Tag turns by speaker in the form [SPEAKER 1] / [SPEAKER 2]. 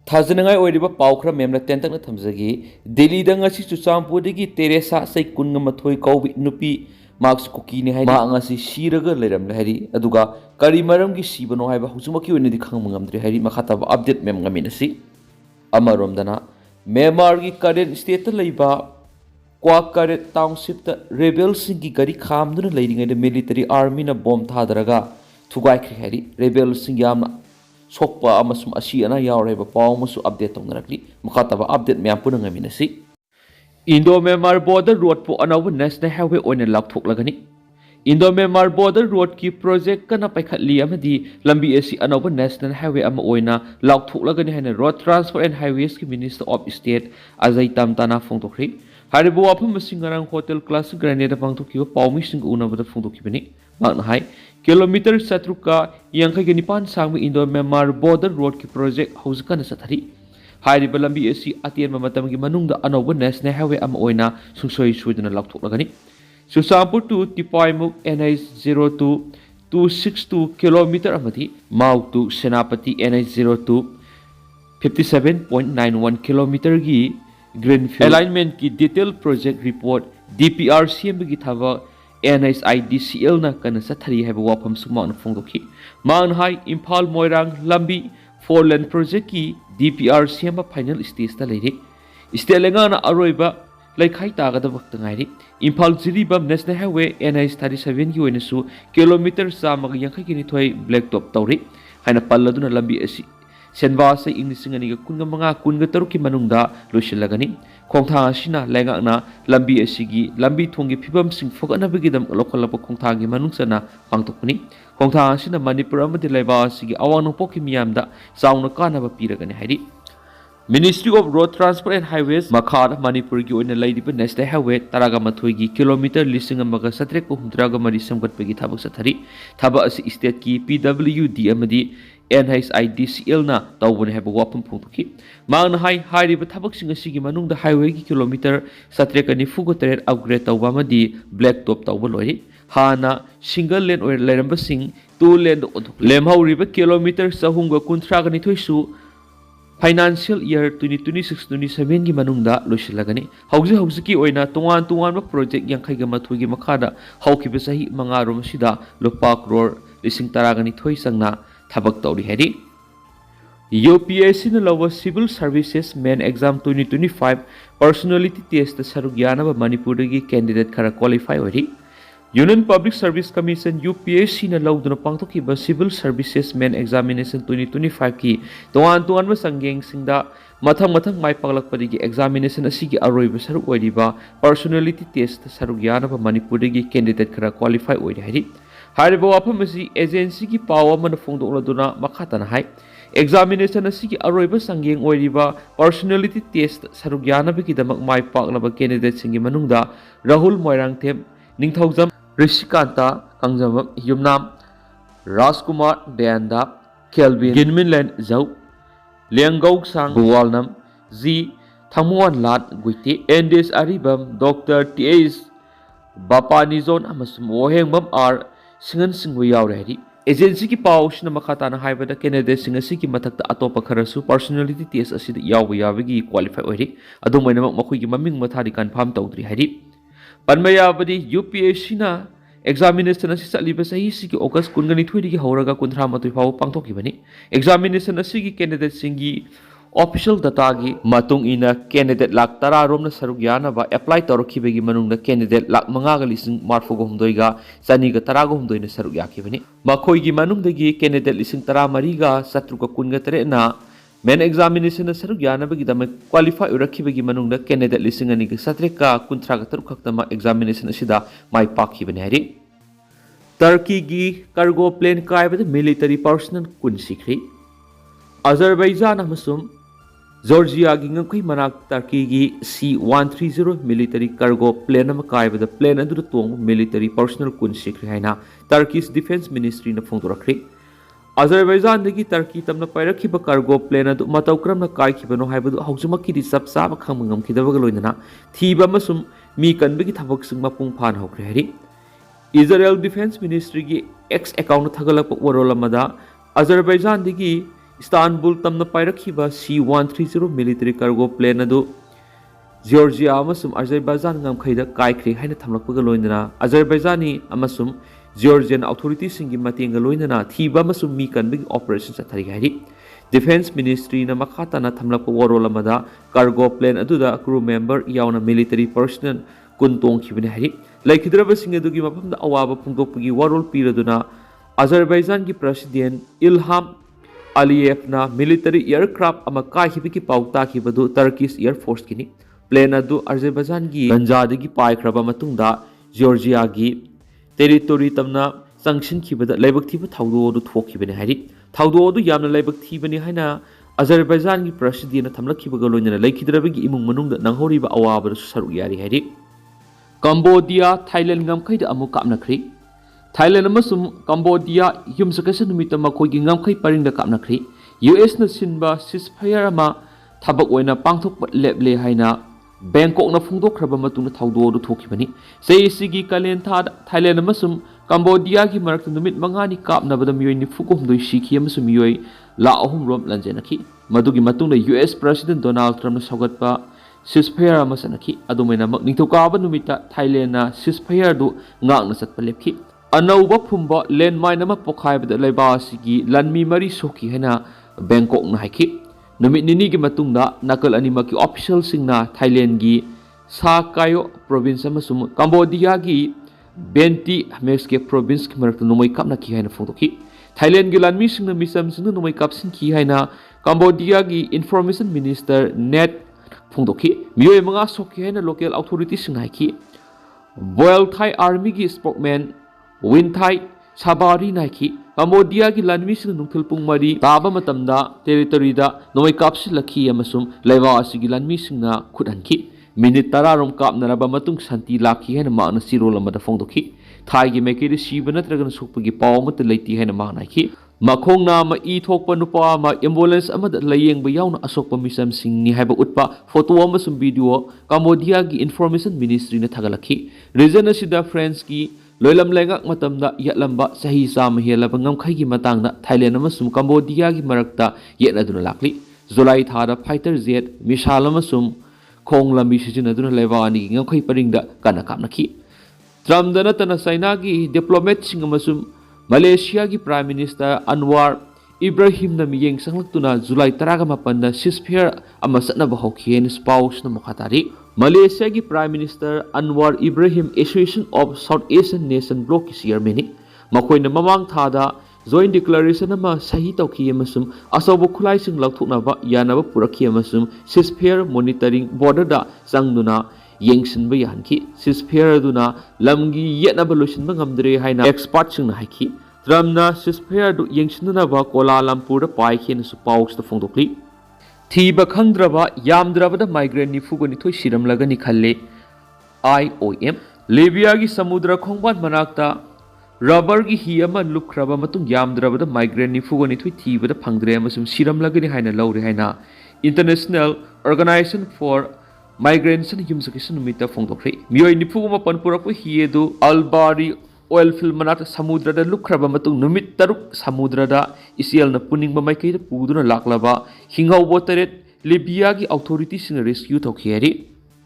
[SPEAKER 1] Thajanangai oiriba paukra memla tentak na thamjagi Delhi da ngasi Chuchampurdagi Teresa sai kunga mathoi kaubi nupi Max Kuki ni hai ma ngasi siraga leramle hari aduga kari maramgi sibano haiba husumaki oinadi khangmangamdri hari makhataba update mem ngaminasi amaromdana Myanmar gi current state ta leiba Kwa current township ta rebels singi gari khamduna leiringai da military army na bomb thadaraga thugai khri hari rebels singi amna sokpa amasum ashi ana yaureba paw musu update tongnarakli makhataba update myam punang ngaminasi Indo-Myanmar border road po anaw national highway oina lakthok-lagani Indo-Myanmar border road ki project kana paikhatli amadi lambi asi anaw national highway ama oina lakthok-lagani haina road transport and highways ki minister of state Ajay Tamtana phongtokri haribo wafam singarang hotel class granada pangtokkiba pawmi sing unabada phongtokkibani makna hai kilometer 7 yang kai nipan sangmi Indo-Myanmar border road ki project hauzkana sathari Hairiba lambi asi atien matamgi manungda anoba national highway ama oina sungsoi suidana lakthok-lagani Susampur to Tipaimuk NH02 262 km amadi Mau to Senapati NH02 57.91 km gi Greenfield alignment ki detailed project report DPRCM gi thaba NHIDCL na kana sathari haiba wafam sumang phongdokhi man hai Imphal Moirang lambi 4-lane project ki DPRCM final stage ta leire Stelengana aroiba laikhai tagada wakta ngairi Imphal Jiribam National Highway NH37 ki oinasu kilometer samag yankhai kini thoi black top tawri haina palladuna lambi asi senwa sai inglisingani ga kunga manga kunga taruki manungda losilagani khongthang asina lengakna lambi asigi lambi thongi phibam sing fogana bigidam lokhalapa khongthangi manungsana pangtokni khongthang asina Manipur amadi laiba asigi awang pokki miyamda sauna kana ba piragani hairi Ministry of Road Transport and Highways Makhad Manipur gi oina laidiba national highway taraga mathoi gi kilometer lising amaga satre ko humdraga mari samgat pegi thabak sathari thaba asi state ki PWD amadi NHIDCL na tawbone heba wapam phungtuki mangna hai hairiba thabak sing asigi manungda highway gi kilometer satre ka nifu go teret upgrade tawba amadi black top tawba lori hana single lane or leramba sing two lane lemhauriba kilometer sahunga kunthra ga nithoi su Financial year 2026-27 gi manungda losilagani hauji ki oina tungan ba project yang khaiga mathoi gi makhada haukiba sahi mangarom sida lupa crore lising taragani thoi sangna thabak tawri heri UPSC na lawa Civil Services Main Exam 2025 Personality Test sarugyana ba Manipur gi candidate khara qualify ori Union Public Service Commission UPSC na lauduna pangtokkiba Civil Services Main Examination 2025 ki tuan ba sanggeng singda mathang mai paglakpadigi examination asigi aroiba saruk oiriba personality test sarugyana ba Manipur gi candidate khara qualify oiri hari hariba wafam asi agency ki pawa man phongdokladuna makhatana hai examination asigi aroiba sanggeng oiriba personality test sarugyana ba kidamak mai paklaba candidate singi manungda Rahul Moirangthem Ningthaujam Rishikanta Kangjamam Yumnam Rajkumar Dayanda Kelvin Ginminland Zau Liangau Sang Buwalnam Z Thamuan Lat Guiti Endes Aribam Dr. T.A.S. Bapanizon Amasum Wohengbam R Singan Singwe Yaurehri Agency ki pawsh na makatana haibada candidate singasi ki matakta atopa kharasu personality test asida yawagi qualify oiri adumaina makhui gi maming mathari confirm tawdri hari Panmayabadi UPSC na examination asi saliba sahi sigi August kungani thoi gi horaga kunthra matui phaw pangthokki bani examination asigi candidate singi official data gi matung ina candidate lak tara rom na saruk yana ba apply torokhi begi manungda candidate lak manga ga lising marfo go humdoi ga sani ga tara go humdoi na saruk yakhi bani makhoi gi manungda gi candidate lising tara mari ga satru ga kun ga tere na Main examination na saruk yana bagi dama qualify urakhi bagi manungda candidate lising ani satre ka kunthra ga taruk khaktama examination asida mai pakhi bani hari Turkey gi cargo plane kaibada military personnel kun sikri Azerbaijan amasum Georgia gi ngakhui manak Turkey gi C-130 military cargo plane ama kaibada plane adu tong military personnel kun sikri haina Turkish Defense Ministry na phongdorakri Azerbaijan dagi Turkey tamna pairakhiba cargo plane adu matawkram na kaikhibano haibadu haujumaki di sapsaba khangmangam khidabaga loinana thiba amasum mi kanbagi thabak sing mapung phan hokre hari Israel Defense Ministry gi X account thagalak warolamada Azerbaijan dagi Istanbul tamna pairakhiba C-130 military cargo plane adu Georgia amasum Azerbaijan ngamkhaida kaikhri haina thamlakpaga loinana Azerbaijani amasum Georgian authorities singi matenga loinana thiba amasum mi kanbig operation chathari hairi Defense Ministry na makata na thamlakpa warol amada cargo plane aduda crew member yauna military personnel kuntong khibani hairi laikhidraba sing adugi mafamda awaba phungdokpagi warol piraduna Azerbaijan ki president Ilham Aliyev na military aircraft ama kahibiki pauta khibadu Turkish Air Force kini plane adu Azerbaijan gi ganjadagi paikraba matungda Georgia gi territory tamna sanchin khibada laibak thiba thawdo du thokhibani hairi thawdo du yamna laibak thibani haina Azerbaijan gi president na thamlakhibaga loinana laikhidrabagi imung manungda nanghoriba awaba saru yari hairi Cambodia Thailand ngamkhaida amu kapnakhri Thailand amasum Cambodia yumsakasa numita makoigi ngamkhai paringda kapnakhri US na sinba ceasefire ama thabak oina pangthokpa leple haina Bangkok na phungdokhraba matungna thawdo du thokhibani seisigi kalen tha Thailand amasum Cambodia gi marakta numit mangani kapnabada miyoi nifukomdoi sikhi amasum miyoi la ahum rom lanjenakhi madugi matungna US President Donald Trump na saugatpa ceasefire ama sanakhi adumaina mak ningthokaba numita Thailand na ceasefire du ngakna satpa lepkhi anauba phumba landmine ama pokhaibada laiba asigi lanmi mari soki haina Bangkok na haikhi numit nini gi matungda nakal anima ki official singna Thailand gi sa kayo province amasum Cambodia gi Benti Meske province ki marakta numai kapna ki haina phongdokhi Thailand gi lanmi singna misam singna numai kapsin ki haina Cambodia gi information minister net phongdokhi miyoi manga soki haina local authorities sing haikhi Royal Thai Army gi spokesman Win Thai Sabari naiki Cambodia gi lanmi sing nungthil pung mari taba matamda territory da nomai kapsilakhi amasum laiwa asigi lanmi singna khuthanki minute 10 rom kapnaraba matung santi lakhi hena maana sirol amada phongdokhi Thai gi mekiri siba natragan sukpagi paw mat leiti hena maanaiki makhongna ma I thokpa nupa ma ambulance amada layengba yauna asokpa misam singni haiba utpa photo amasum video Cambodia gi information ministry na thagalakhi region asida friends ki loilam lengak matamda yatlamba sahi sama helaba ngamkhai gi matangda Thailand amasum Cambodia gi marakta yetnaduna lakli July thada fighter jet misal amasum khong lambi sijinaduna lewani ngamkhai paringda kana kapnakhi Tramdana tana China gi diplomat sing amasum Malaysia gi Prime Minister Anwar Ibrahim na miyeng sanglaktuna July 18 na ceasefire ama satnaba hokien spouse na mukhatari Malaysia gi Prime Minister Anwar Ibrahim Association of South Asian Nation Bloc ki chairman makoina mamang thada joint declaration ama sahi tawki amasum asobo khulai sing laukthoknaba yanaba purakhi amasum ceasefire monitoring border da changduna yengsinba yanki ceasefire duna lamgi yetnaba loisinba ngamdre haina expert singna haiki tramna ceasefire du yengsinaba Kuala Lumpur da paikhen su paus da phongdokli thiba khangdraba yamdrabada migrant ni fugani thoi siramlagani khalle IOM Libya gi samudra khongban manakta rubber gi hi ama lukraba matung yamdrabada migrant ni fugani thoi thibada phangdre amasum siramlagani haina lawre haina International Organization for Migration Yumsakation numita phongdokre miyoi nifuguma panpurapu hi edu Albari oil field manat samudra da lukraba matung numit taruk samudra da isial na puningba maikei da puduna laklaba hingau botaret Libya gi authorities sing rescue thokhiari